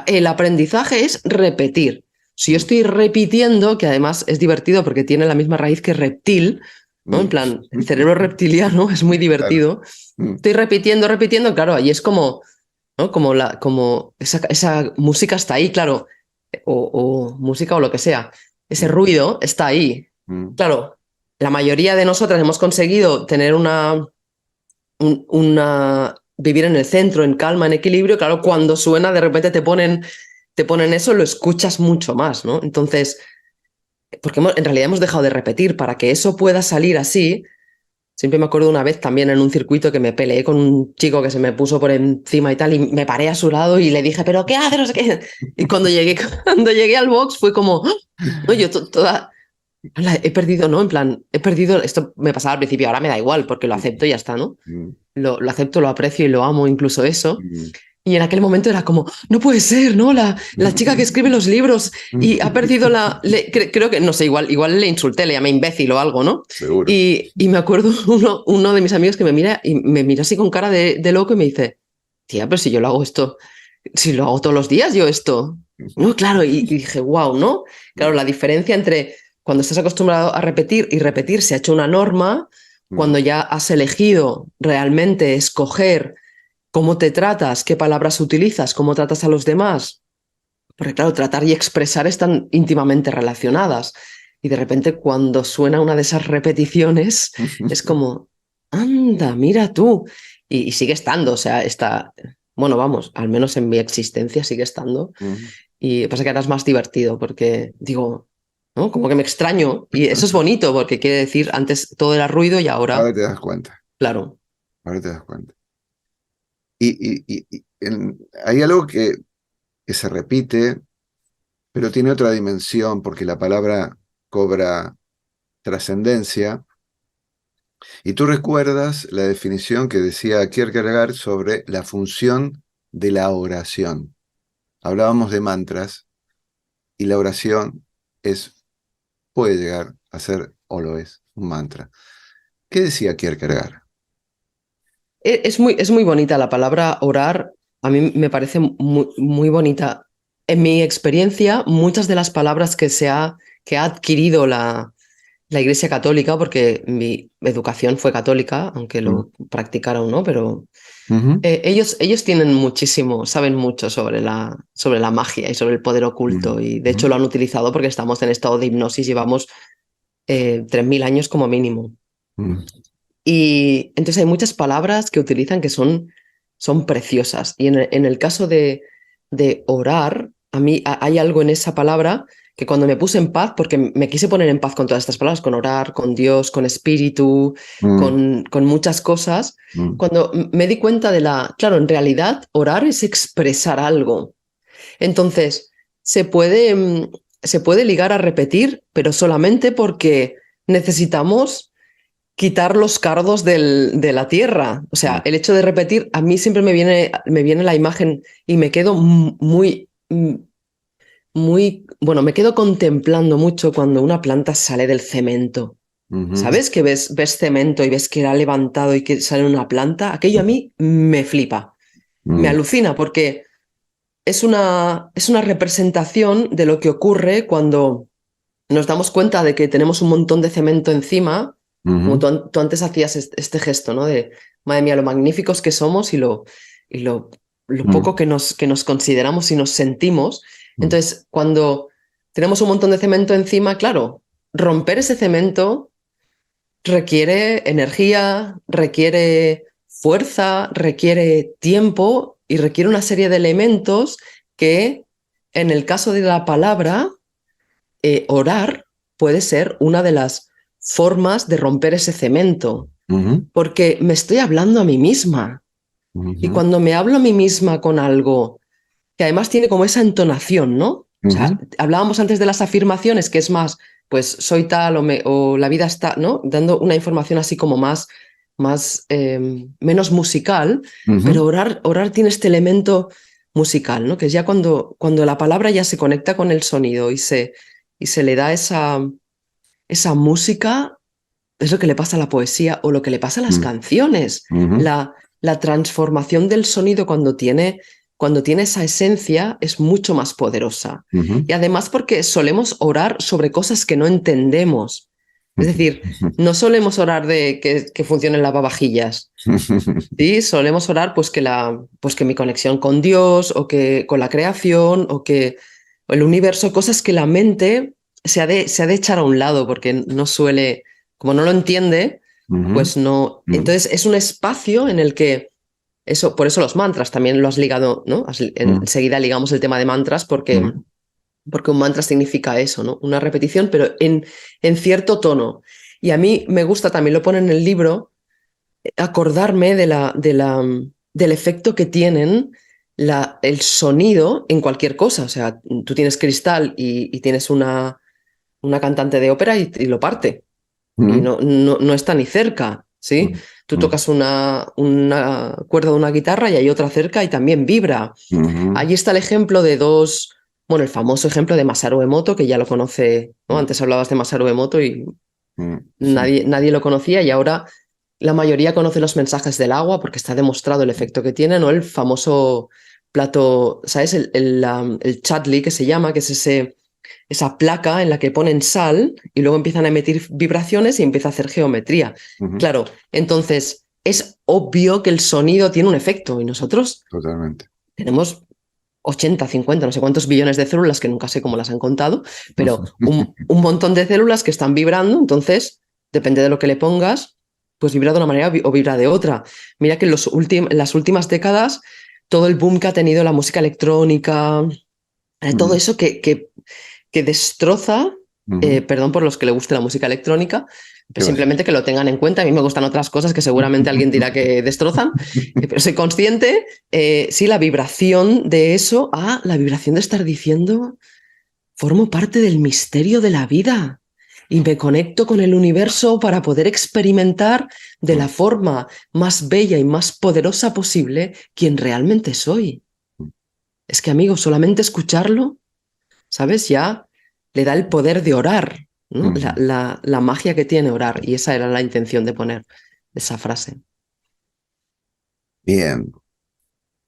El aprendizaje es repetir. Si yo mm, estoy repitiendo, que además es divertido porque tiene la misma raíz que reptil, ¿no? En mm. plan, el cerebro reptiliano es muy Claro. divertido. Mm, Estoy repitiendo, repitiendo, claro, ahí es como, ¿no? Como esa música está ahí, claro, o música o lo que sea. Ese mm, ruido está ahí. mm, Claro, la mayoría de nosotras hemos conseguido tener vivir en el centro, en calma, en equilibrio. Claro, cuando suena, de repente te ponen eso, lo escuchas mucho más, ¿no? Entonces, porque en realidad hemos dejado de repetir para que eso pueda salir así. Siempre me acuerdo una vez también en un circuito que me peleé con un chico que se me puso por encima y tal, y me paré a su lado y le dije, ¿pero qué haces? No sé qué. Y cuando llegué, cuando llegué al box fue como, ¡ah! No, yo toda, he perdido, ¿no? En plan, he perdido, esto me pasaba al principio, ahora me da igual porque lo acepto y ya está, ¿no? mm, Lo acepto, lo aprecio y lo amo, incluso eso. mm, Y en aquel momento era como, no puede ser, ¿no? La chica que escribe los libros y ha perdido creo que, no sé, igual le insulté, le llamé imbécil o algo, ¿no? Seguro. Y me acuerdo uno de mis amigos que me mira y me mira así con cara de loco y me dice, tía, pero si yo lo hago esto, si lo hago todos los días yo esto. No, claro, y dije, wow, ¿no? Claro, la diferencia entre cuando estás acostumbrado a repetir y repetir se ha hecho una norma, cuando ya has elegido realmente escoger cómo te tratas, qué palabras utilizas, cómo tratas a los demás, porque claro, tratar y expresar están íntimamente relacionadas. Y de repente cuando suena una de esas repeticiones es como, anda, mira tú. Y sigue estando, o sea, está, bueno, vamos, al menos en mi existencia sigue estando. Y pasa que ahora es más divertido porque digo, ¿no? Como que me extraño. Y eso es bonito porque quiere decir, antes todo era ruido y ahora, Ahora te das cuenta, claro. ahora te das cuenta. Hay algo que se repite, pero tiene otra dimensión, porque la palabra cobra trascendencia. Y tú recuerdas la definición que decía Kierkegaard sobre la función de la oración. Hablábamos de mantras y la oración puede llegar a ser, o lo es, un mantra. ¿Qué decía Kierkegaard? Es muy bonita la palabra orar, a mí me parece muy, muy bonita. En mi experiencia, muchas de las palabras que ha adquirido la Iglesia Católica, porque mi educación fue católica, aunque Mm. lo practicaron, ¿no? Pero Ujú. ellos tienen muchísimo, saben mucho sobre la magia y sobre el poder oculto, Mm. y de hecho Ujú. lo han utilizado porque estamos en estado de hipnosis, llevamos 3.000 años como mínimo. Mm. Y entonces hay muchas palabras que utilizan que son preciosas. Y en el caso de orar, a mí hay algo en esa palabra que cuando me puse en paz, porque me quise poner en paz con todas estas palabras, con orar, con Dios, con espíritu, Mm. con muchas cosas, Mm. cuando me di cuenta claro, en realidad orar es expresar algo. Entonces, se puede ligar a repetir, pero solamente porque necesitamos quitar los cardos de la tierra. O sea, Mm. el hecho de repetir, a mí siempre me viene la imagen y me quedo muy, bueno, me quedo contemplando mucho cuando una planta sale del cemento. Ujú. ¿Sabes? Que ves cemento y ves que era levantado y que sale una planta. Aquello a mí me flipa, me Mm. alucina porque es una representación de lo que ocurre cuando nos damos cuenta de que tenemos un montón de cemento encima, como Ujú. tú antes hacías este gesto, ¿no? De, madre mía, lo magníficos que somos y lo poco Mm. que nos consideramos y nos sentimos. Mm. Entonces, cuando tenemos un montón de cemento encima, claro, romper ese cemento requiere energía, requiere fuerza, requiere tiempo y requiere una serie de elementos que, en el caso de la palabra, orar puede ser una de las formas de romper ese cemento, Ujú. porque me estoy hablando a mí misma. Y Ujú. cuando me hablo a mí misma con algo que además tiene como esa entonación, ¿no? O sea, Ujú. hablábamos antes de las afirmaciones, que es más, pues soy tal o la vida está, ¿no? Dando una información así como menos musical, pero Ujú. orar tiene este elemento musical, ¿no? Que es ya cuando la palabra ya se conecta con el sonido y se le da esa música, es lo que le pasa a la poesía o lo que le pasa a las Mm. canciones. Ujú. La transformación del sonido cuando tiene esa esencia es mucho más poderosa. Ujú. Y además porque solemos orar sobre cosas que no entendemos. Es decir, no solemos orar de que funcionen lavavajillas. Sí, solemos orar pues que mi conexión con Dios o que con la creación o el universo, cosas que la mente se ha de echar a un lado porque no suele, como no lo entiende, Ujú. pues no. Mm. Entonces es un espacio en el que eso, por eso los mantras también lo has ligado, ¿no? Mm. Enseguida ligamos el tema de mantras Mm. porque un mantra significa eso, ¿no? Una repetición, pero en cierto tono. Y a mí me gusta, también lo pone en el libro, acordarme del efecto que tienen el sonido en cualquier cosa. O sea, tú tienes cristal y tienes una cantante de ópera y lo parte. Y Mm. no está ni cerca, ¿sí? Mm. Tú Mm. tocas una cuerda de una guitarra y hay otra cerca y también vibra. Ujú. Allí está el ejemplo de bueno, el famoso ejemplo de Masaru Emoto, que ya lo conoce, ¿no? Mm. Antes hablabas de Masaru Emoto y Mm. Sí. nadie lo conocía y ahora la mayoría conoce los mensajes del agua porque está demostrado el efecto que tiene, ¿no? El famoso plato, ¿sabes? El chatli que se llama, que es esa placa en la que ponen sal y luego empiezan a emitir vibraciones y empieza a hacer geometría. Claro, entonces es obvio que el sonido tiene un efecto y nosotros Totalmente. tenemos 80, 50, no sé cuántos billones de células, que nunca sé cómo las han contado, pero un montón de células que están vibrando, entonces, depende de lo que le pongas, pues vibra de una manera o vibra de otra. Mira que en las últimas décadas, todo el boom que ha tenido la música electrónica, todo eso que destroza, perdón por los que le guste la música electrónica, pero simplemente que lo tengan en cuenta. A mí me gustan otras cosas que seguramente alguien dirá que destrozan, pero soy consciente, sí, la vibración de eso, la vibración de estar diciendo, formo parte del misterio de la vida y me conecto con el universo para poder experimentar de la forma más bella y más poderosa posible quien realmente soy. Es que, amigo, solamente escucharlo, ¿sabes? Ya le da el poder de orar, ¿no? La magia que tiene orar. Y esa era la intención de poner esa frase. Bien.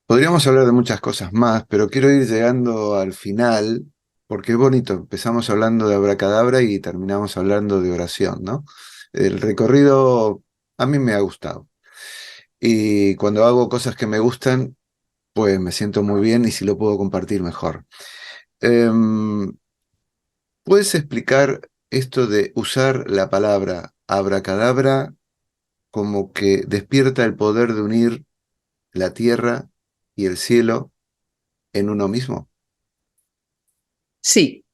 Podríamos hablar de muchas cosas más, pero quiero ir llegando al final, porque es bonito. Empezamos hablando de abracadabra y terminamos hablando de oración, ¿no? El recorrido a mí me ha gustado. Y cuando hago cosas que me gustan, pues me siento muy bien y si lo puedo compartir mejor. Em, ¿Puedes explicar esto de usar la palabra abracadabra como que despierta el poder de unir la tierra y el cielo en uno mismo? Sí,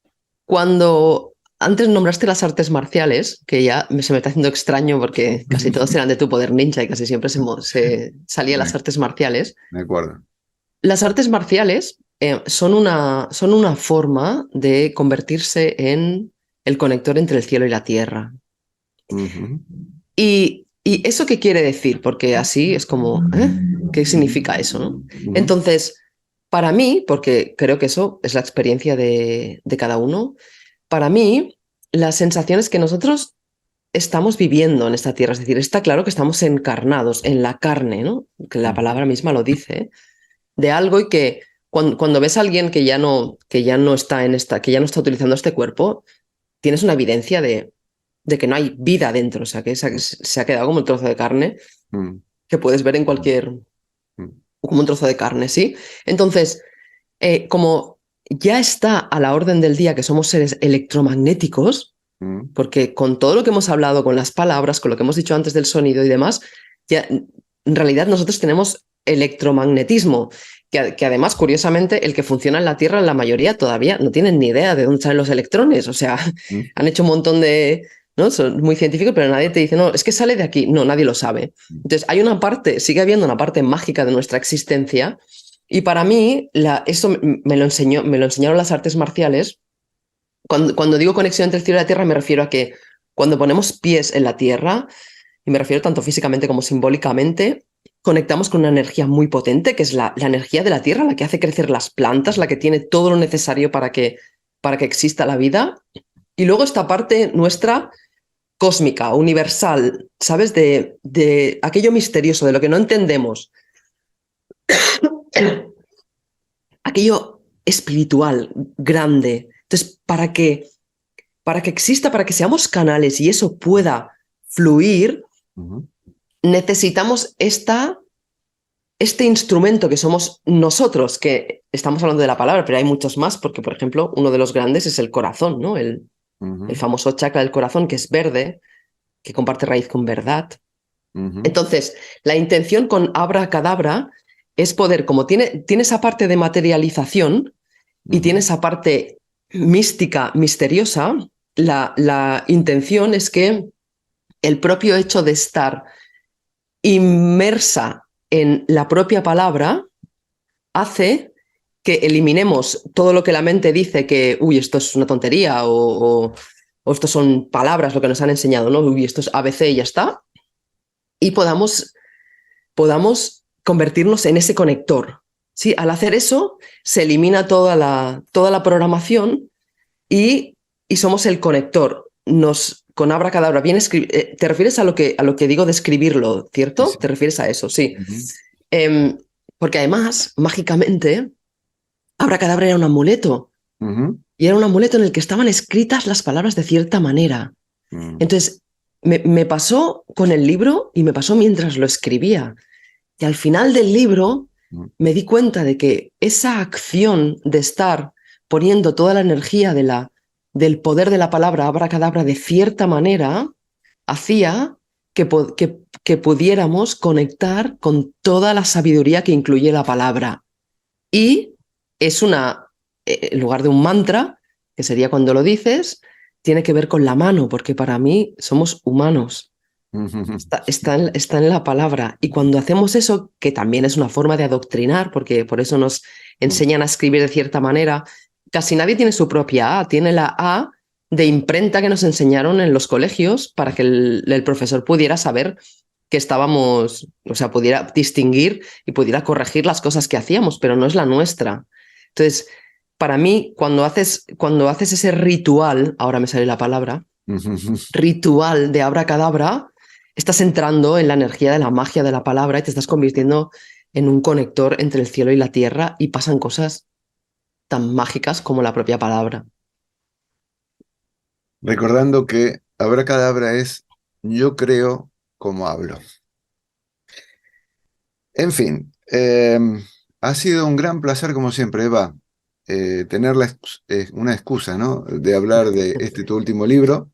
cuando antes nombraste las artes marciales, que ya se me está haciendo extraño porque casi todos eran de tu poder ninja y casi siempre se salían las artes marciales. Me acuerdo. Las artes marciales son una forma de convertirse en el conector entre el cielo y la tierra. Ujú, ¿Y eso qué quiere decir? Porque así es como, ¿qué significa eso, no? ujú, Entonces, para mí, porque creo que eso es la experiencia de cada uno, para mí, la sensación es que nosotros estamos viviendo en esta tierra, es decir, está claro que estamos encarnados en la carne, ¿no? Que la ujú, palabra misma lo dice, de algo y que cuando ves a alguien que ya no está en esta, que ya no está utilizando este cuerpo, tienes una evidencia de que no hay vida dentro, o sea, que se ha quedado como un trozo de carne mm, que puedes ver en cualquier, mm, como un trozo de carne, ¿sí? Entonces, como ya está a la orden del día que somos seres electromagnéticos, mm, porque con todo lo que hemos hablado, con las palabras, con lo que hemos dicho antes del sonido y demás, ya en realidad nosotros tenemos electromagnetismo, que además, curiosamente, el que funciona en la Tierra, la mayoría todavía no tienen ni idea de dónde salen los electrones. O sea, mm, han hecho un montón de... ¿no? Son muy científicos, pero nadie te dice, no, es que sale de aquí. No, nadie lo sabe. mm. Entonces, hay una parte, sigue habiendo una parte mágica de nuestra existencia. Y para mí, eso me lo enseñaron las artes marciales. Cuando digo conexión entre el cielo y la tierra, me refiero a que cuando ponemos pies en la tierra, y me refiero tanto físicamente como simbólicamente, conectamos con una energía muy potente, que es la energía de la tierra, la que hace crecer las plantas, la que tiene todo lo necesario para que exista la vida. Y luego esta parte nuestra cósmica, universal, ¿sabes? De aquello misterioso, de lo que no entendemos, aquello espiritual, grande. Entonces, para que exista, para que seamos canales y eso pueda fluir, Ujú, necesitamos este instrumento que somos nosotros, que estamos hablando de la palabra, pero hay muchos más, porque, por ejemplo, uno de los grandes es el corazón, ¿no? El ujú, famoso chakra del corazón, que es verde, que comparte raíz con verdad. ujú, Entonces, la intención con abracadabra es poder, como tiene esa parte de materialización y tiene ujú, esa parte mística, misteriosa, la intención es que el propio hecho de estar inmersa en la propia palabra hace que eliminemos todo lo que la mente dice que, uy, esto es una tontería o esto son palabras, lo que nos han enseñado, ¿no? Uy, esto es ABC y ya está. Y podamos convertirnos en ese conector. ¿Sí? Al hacer eso, se elimina toda la programación y somos el conector. Con abracadabra, bien te refieres a lo que digo de escribirlo, sí, ¿cierto? sí, Te refieres a eso, sí. ujú, Porque además, mágicamente, abracadabra era un amuleto. ujú, y era un amuleto en el que estaban escritas las palabras de cierta manera. Entonces, me pasó con el libro y me pasó mientras lo escribía. Y al final del libro me di cuenta de que esa acción de estar poniendo toda la energía del poder de la palabra abracadabra de cierta manera hacía que pudiéramos conectar con toda la sabiduría que incluye la palabra. Y es en lugar de un mantra, que sería cuando lo dices, tiene que ver con la mano, porque para mí somos humanos. Está en la palabra. Y cuando hacemos eso, que también es una forma de adoctrinar, porque por eso nos enseñan a escribir de cierta manera, casi nadie tiene su propia A, tiene la A de imprenta que nos enseñaron en los colegios para que el profesor pudiera saber que estábamos, o sea, pudiera distinguir y pudiera corregir las cosas que hacíamos, pero no es la nuestra. Entonces, para mí, cuando haces ese ritual, ahora me sale la palabra, ritual de abracadabra, estás entrando en la energía de la magia de la palabra y te estás convirtiendo en un conector entre el cielo y la tierra y pasan cosas tan mágicas como la propia palabra. Recordando que abracadabra es yo creo como hablo. En fin, ha sido un gran placer como siempre, Eva, tener una excusa, ¿no? De hablar de este tu último libro,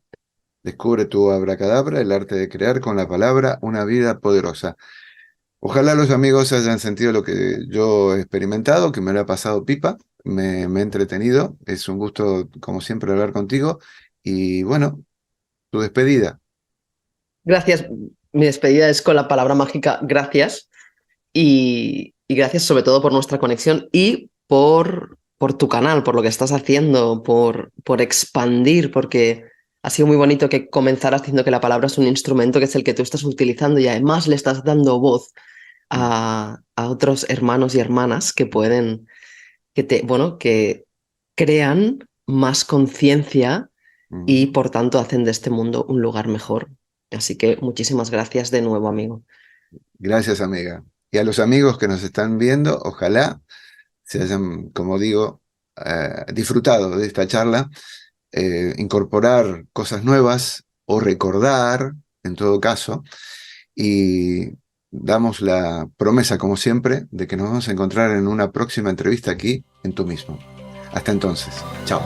Descubre tu abracadabra, el arte de crear con la palabra una vida poderosa. Ojalá los amigos hayan sentido lo que yo he experimentado, que me lo ha pasado pipa, me he entretenido, es un gusto como siempre hablar contigo y bueno, tu despedida. Gracias. Mi despedida es con la palabra mágica gracias y gracias sobre todo por nuestra conexión y por tu canal, por lo que estás haciendo, por expandir, porque ha sido muy bonito que comenzaras diciendo que la palabra es un instrumento que es el que tú estás utilizando y además le estás dando voz a otros hermanos y hermanas que pueden, que crean más conciencia y Mm. por tanto hacen de este mundo un lugar mejor. Así que muchísimas gracias de nuevo, amigo. Gracias, amiga. Y a los amigos que nos están viendo, ojalá se hayan, como digo, disfrutado de esta charla, incorporar cosas nuevas o recordar, en todo caso, y damos la promesa, como siempre, de que nos vamos a encontrar en una próxima entrevista aquí en Tú Mismo. Hasta entonces, chao.